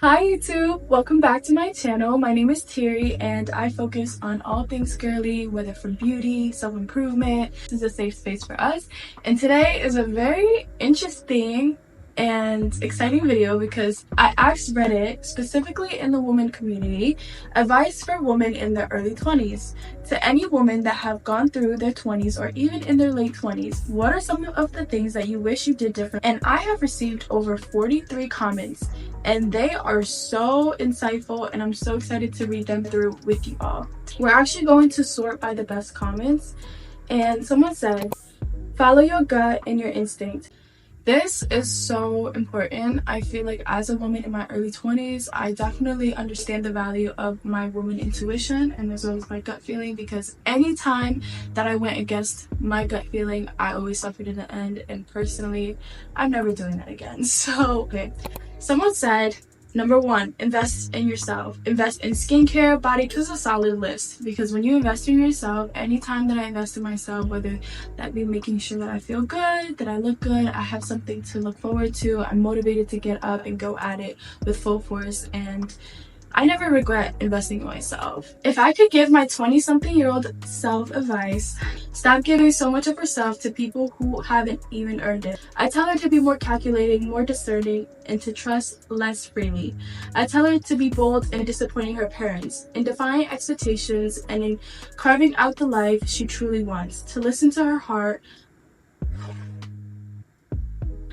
Hi YouTube, welcome back to my channel. My name is THIRI and I focus on all things girly, whether for beauty, self-improvement. This is a safe space for us. And today is a very interesting and exciting video because I asked Reddit, specifically in the women community, advice for women in their early 20s. To any women that have gone through their 20s or even in their late 20s, what are some of the things that you wish you did different? And I have received over 43 comments and they are so insightful and I'm so excited to read them through with you all. We're actually going to sort by the best comments, and someone said, follow your gut and your instinct. This is so important. I feel like as a woman in my early 20s, I definitely understand the value of my woman intuition and as well as my gut feeling, because anytime that I went against my gut feeling, I always suffered in the end, and personally, I'm never doing that again. So, okay. Someone said, number one, invest in yourself. Invest in skincare, body. This is a solid list because when you invest in yourself, anytime that I invest in myself, whether that be making sure that I feel good, that I look good, I have something to look forward to, I'm motivated to get up and go at it with full force, and I never regret investing in myself. If I could give my 20-something-year-old self advice, stop giving so much of herself to people who haven't even earned it. I tell her to be more calculating, more discerning, and to trust less freely. I tell her to be bold in disappointing her parents, in defying expectations, and in carving out the life she truly wants, to listen to her heart.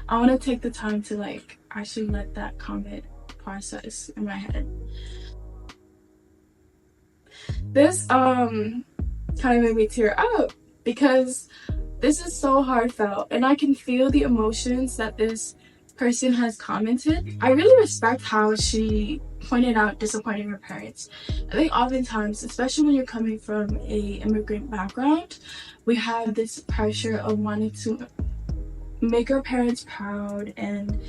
I want to take the time to actually let that comment process in my head. This kind of made me tear up because this is so heartfelt and I can feel the emotions that this person has commented. I really respect how she pointed out disappointing her parents. I think oftentimes, especially when you're coming from a immigrant background, we have this pressure of wanting to make our parents proud and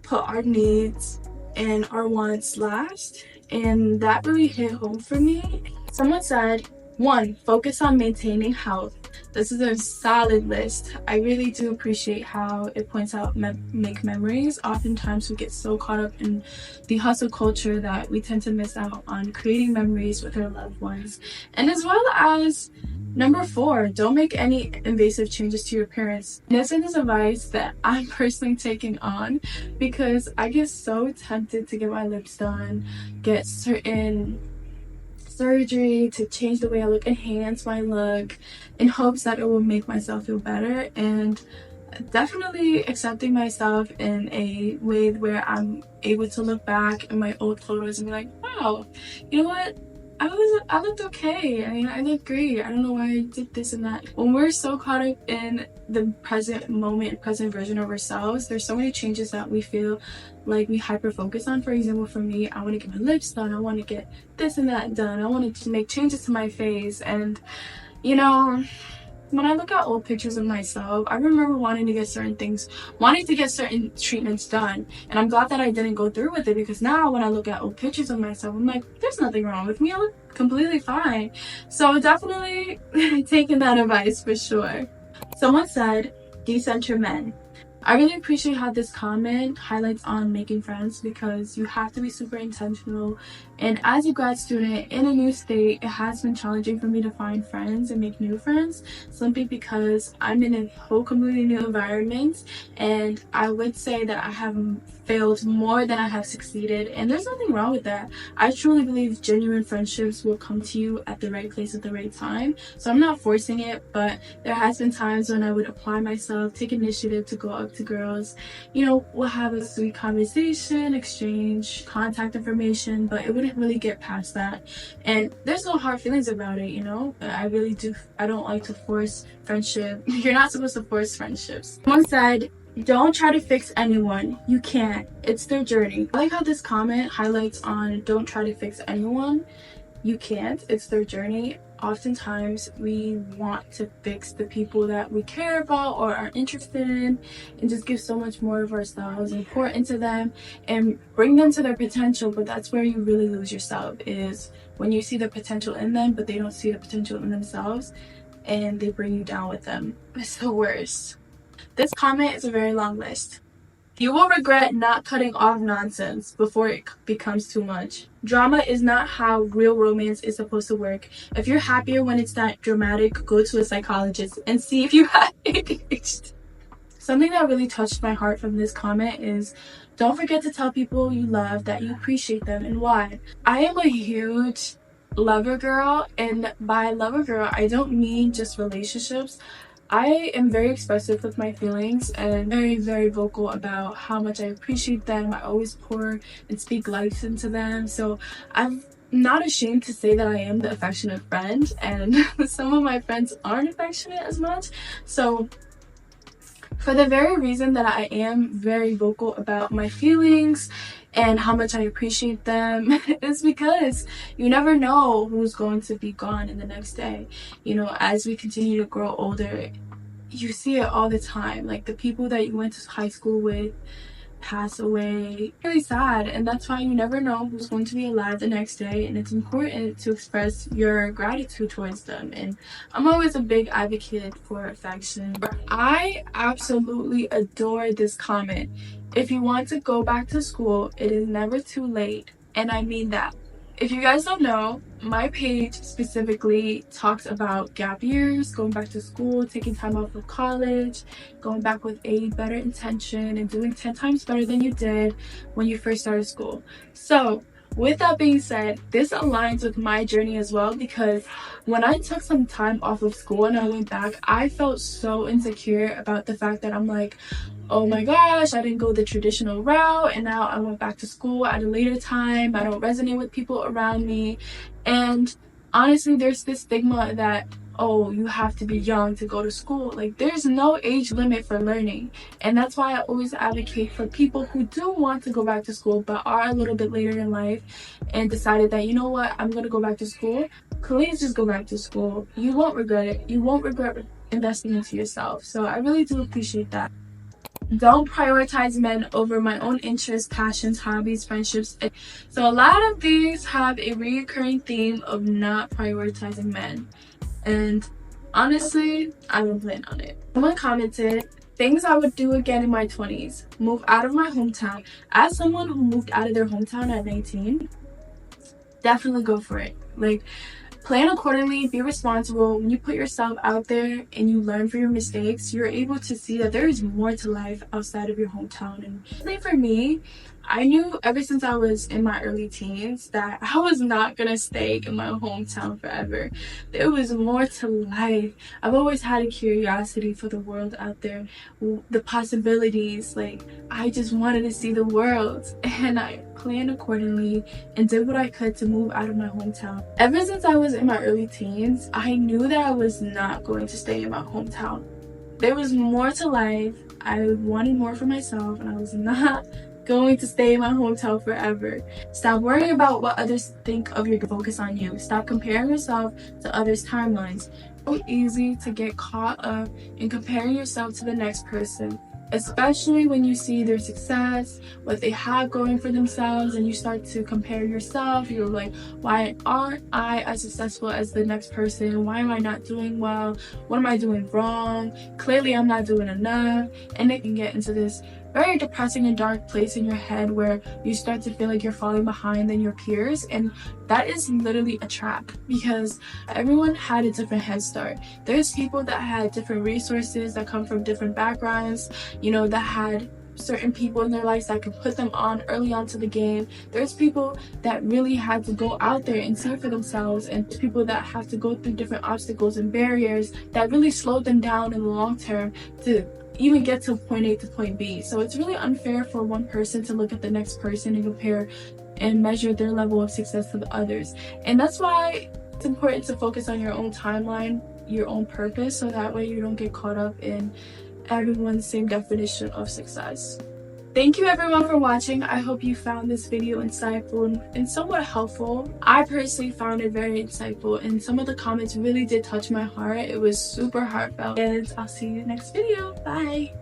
put our needs and our wants last, and that really hit home for me. Someone said, 1, focus on maintaining health. This is a solid list. I really do appreciate how it points out make memories. Oftentimes we get so caught up in the hustle culture that we tend to miss out on creating memories with our loved ones. And as well as number 4, don't make any invasive changes to your appearance. This is advice that I'm personally taking on because I get so tempted to get my lips done, get certain surgery to change the way I look, enhance my look in hopes that it will make myself feel better, and definitely accepting myself in a way where I'm able to look back in my old photos and be like, wow, you know what? I looked okay. I mean, I looked great. I don't know why I did this and that. When we're so caught up in the present moment, present version of ourselves, there's so many changes that we feel like we hyper focus on. For example, for me, I want to get my lips done. I want to get this and that done. I want to make changes to my face. And, you know, when I look at old pictures of myself, I remember wanting to get certain treatments done, and I'm glad that I didn't go through with it, because now when I look at old pictures of myself, I'm like, there's nothing wrong with me. I look completely fine. So definitely taking that advice for sure. Someone said, decenter men. I really appreciate how this comment highlights on making friends, because you have to be super intentional. And as a grad student in a new state, it has been challenging for me to find friends and make new friends, simply because I'm in a whole completely new environment. And I would say that I have failed more than I have succeeded, and there's nothing wrong with that. I truly believe genuine friendships will come to you at the right place at the right time. So I'm not forcing it, but there has been times when I would apply myself, take initiative to go up to girls. You know, we'll have a sweet conversation, exchange contact information, but it wouldn't really get past that. And there's no hard feelings about it, you know. I don't like to force friendship. You're not supposed to force friendships. Someone said, don't try to fix anyone. You can't. It's their journey. I like how this comment highlights on don't try to fix anyone. You can't. It's their journey. Oftentimes we want to fix the people that we care about or are interested in, and just give so much more of ourselves and pour into them and bring them to their potential. But that's where you really lose yourself, is when you see the potential in them but they don't see the potential in themselves and they bring you down with them. It's the worst. This comment is a very long list. You will regret not cutting off nonsense before it becomes too much. Drama is not how real romance is supposed to work. If you're happier when it's not dramatic, go to a psychologist and see if you have ADHD. Something that really touched my heart from this comment is, don't forget to tell people you love that you appreciate them and why. I am a huge lover girl, and by lover girl, I don't mean just relationships. I am very expressive with my feelings and very vocal about how much I appreciate them. I always pour and speak life into them. So I'm not ashamed to say that I am the affectionate friend, and some of my friends aren't affectionate as much. So for the very reason that I am very vocal about my feelings and how much I appreciate them is because you never know who's going to be gone in the next day. You know, as we continue to grow older, you see it all the time. Like, the people that you went to high school with pass away. Really sad, and that's why you never know who's going to be alive the next day, and it's important to express your gratitude towards them. And I'm always a big advocate for affection. I absolutely adore this comment. If you want to go back to school, it is never too late, and I mean that. If you guys don't know, my page specifically talks about gap years, going back to school, taking time off of college, going back with a better intention, and doing 10 times better than you did when you first started school. So with that being said, this aligns with my journey as well, because when I took some time off of school and I went back, I felt so insecure about the fact that I'm like, oh my gosh, I didn't go the traditional route, and now I went back to school at a later time. I don't resonate with people around me. And honestly, there's this stigma that, oh, you have to be young to go to school. Like, there's no age limit for learning. And that's why I always advocate for people who do want to go back to school but are a little bit later in life and decided that, you know what, I'm going to go back to school. Please just go back to school. You won't regret it. You won't regret investing into yourself. So I really do appreciate that. Don't prioritize men over my own interests, passions, hobbies, friendships. So a lot of these have a recurring theme of not prioritizing men. And honestly, I don't plan on it. Someone commented, things I would do again in my 20s. Move out of my hometown. As someone who moved out of their hometown at 19, definitely go for it. Like, plan accordingly, be responsible. When you put yourself out there and you learn from your mistakes, you're able to see that there is more to life outside of your hometown. And for me, I knew ever since I was in my early teens that I was not gonna stay in my hometown forever. There was more to life. I've always had a curiosity for the world out there, the possibilities. Like, I just wanted to see the world, and I planned accordingly and did what I could to move out of my hometown. Ever since I was in my early teens, I knew that I was not going to stay in my hometown. There was more to life. I wanted more for myself, and I was not going to stay in my hometown forever. Stop worrying about what others think of your focus on you. Stop comparing yourself to others' timelines. It's so easy to get caught up in comparing yourself to the next person, especially when you see their success, what they have going for themselves, and you start to compare yourself. You're like, why aren't I as successful as the next person? Why am I not doing well? What am I doing wrong? Clearly I'm not doing enough. And it can get into this very depressing and dark place in your head where you start to feel like you're falling behind than your peers, and that is literally a trap, because everyone had a different head start. There's people that had different resources, that come from different backgrounds, you know, that had certain people in their lives that could put them on early on to the game. There's people that really had to go out there and see for themselves, and people that have to go through different obstacles and barriers that really slowed them down in the long term to even get to point A to point B. So it's really unfair for one person to look at the next person and compare and measure their level of success to the others. And that's why it's important to focus on your own timeline, your own purpose, so that way you don't get caught up in everyone's same definition of success. Thank you everyone for watching. I hope you found this video insightful and somewhat helpful. I personally found it very insightful, and some of the comments really did touch my heart. It was super heartfelt, and I'll see you next video. Bye.